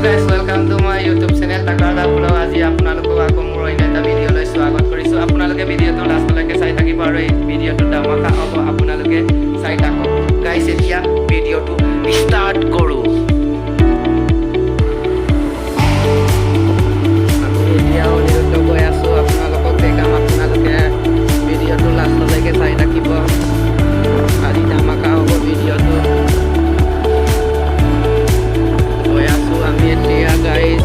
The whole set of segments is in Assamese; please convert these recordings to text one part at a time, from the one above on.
guys, welcome to my YouTube channel Takar Daw Vlogs. আজি আপোনালোকক আকৌ মোৰ অন্য এটা ভিডিঅ' লৈ স্বাগত কৰিছো। আপোনালোকে ভিডিঅ'টো লাষ্টলৈকে চাই থাকিব আৰু এই ভিডিঅ'টো ধামাকা হ'ব, আপোনালোকে চাই থাকক। গাইস এতিয়া ভিডিঅ'টো ষ্টাৰ্ট কৰো। আমি এতিয়া অনিৰুদ্ধ গৈ আছো, আপোনালোকক দেখাম, আপোনালোকে ভিডিঅ'টো লাষ্টলৈকে চাই থাকিব। আজি ধামাকা হ'ব ভিডিঅ'টো। আমি এতিয়া গাইস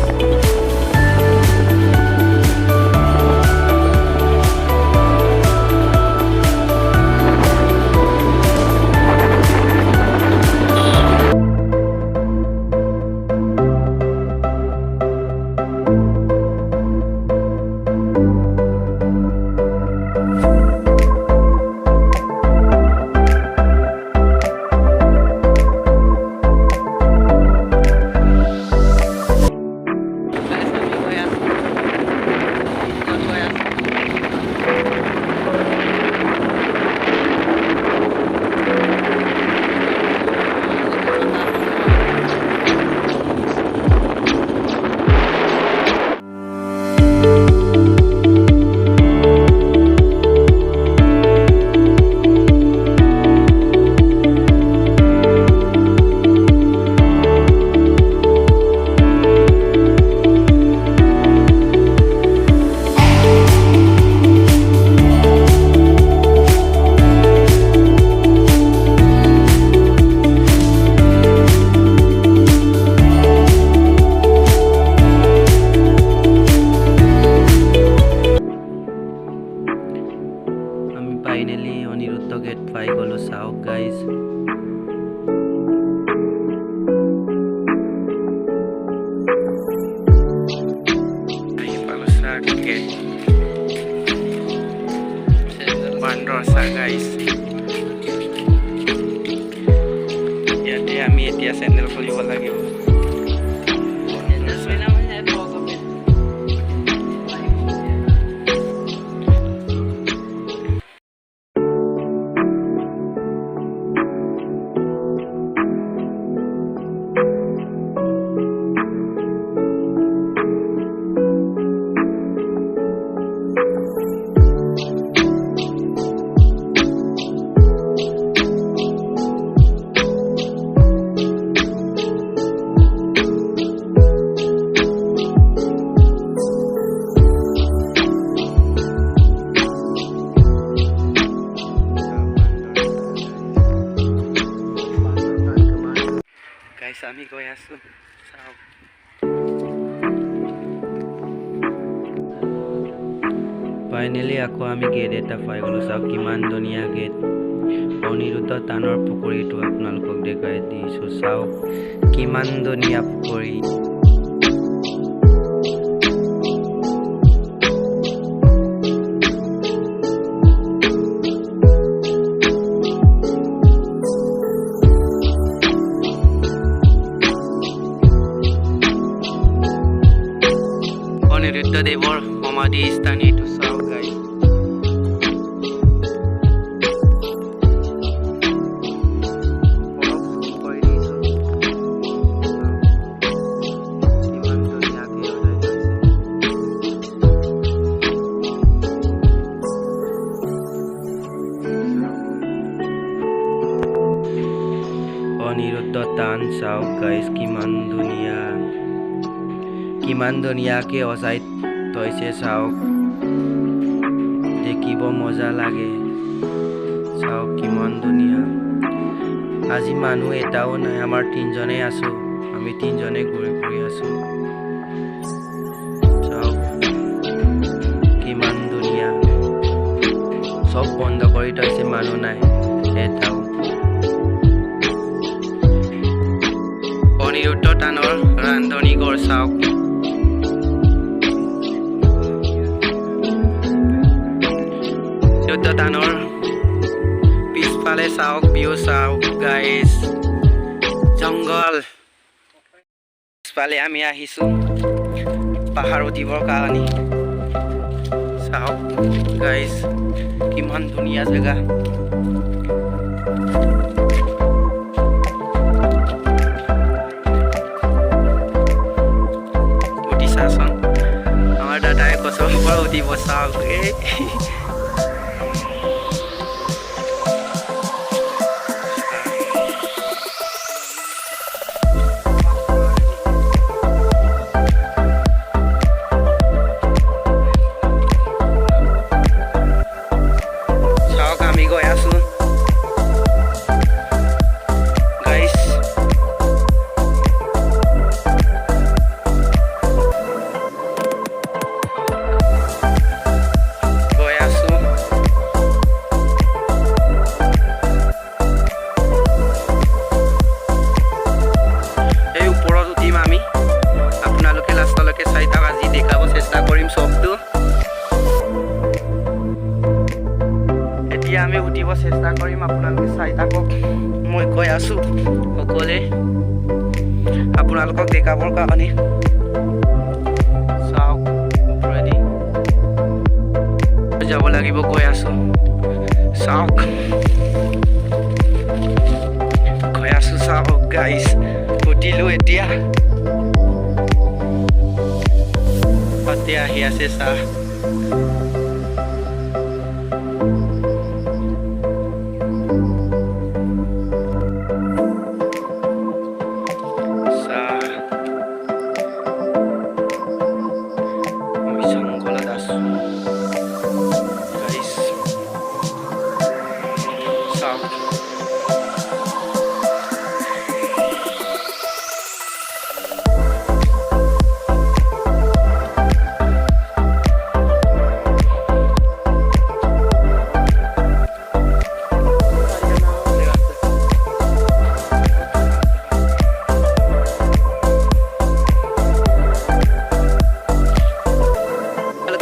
ফাইনালি অনিৰুদ্ধ গেট পাই গলো। চাওক গাইজ, ইয়াতে আমি এতিয়া চেণ্ডেল খুলিব লাগিব। আমি গৈ আছো, চাওক ফাইনেলি আকৌ আমি গেট এটা পাই গলো। চাওক কিমান ধুনীয়া গেট। অনিৰুদ্ধ টানৰ পুখুৰীটো আপোনালোকক দেখাই দিছো। চাওক কিমান ধুনীয়া পুখুৰী। অনিৰুদ্ধ দেৱৰ সমাধি স্থান এইটো। চাওক গাইস, অনিৰুদ্ধ টান। চাওক গাইস, কিমান ধুনীয়াকে সজাই থৈছে। চাওক দেখিব মজা লাগে। চাওক কিমান ধুনীয়া। আজি মানুহ এটাও নাই, আমাৰ তিনজনে আছো। আমি তিনজনে ঘূৰি আছো। চাওক কিমান ধুনীয়া। চব বন্ধ কৰি থৈছে, মানুহ নাই এটাও। অনিৰুদ্ধ টানৰ ৰান্ধনী ঘৰ। চাওক অনিৰুদ্ধ টানৰ পিছফালে চাওক ভিউ। চাওক গাইস, জংঘল। পিছফালে আমি আহিছো পাহাৰ উঠিবৰ কাৰণে। চাওক গাইস, কিমান ধুনীয়া জেগা। দিব চাওক আমি গৈ আছো গাইস গৈ আছো এই ওপৰত উঠিম আমি আপোনালোকে লাষ্টলৈকে চাই থাকক আজি দেখাব চেষ্টা কৰিম চবটো এতিয়া আমি উঠিব চেষ্টা কৰিম আপোনালোকে চাই থাকক মই গৈ আছো অকলে আপোনালোকক দেখাবৰ কাৰণে চাওক ওপৰেদি যাব লাগিব গৈ আছো চাওক গৈ আছো চাওক গাইস উঠিলো এতিয়া পাতে আহি আছে চাহ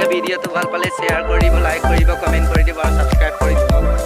ভিডিঅ'টো ভাল পালে শ্বেয়াৰ কৰি দিব লাইক কৰি দিব কমেণ্ট কৰি দিব আৰু ছাবস্ক্ৰাইব কৰি দিব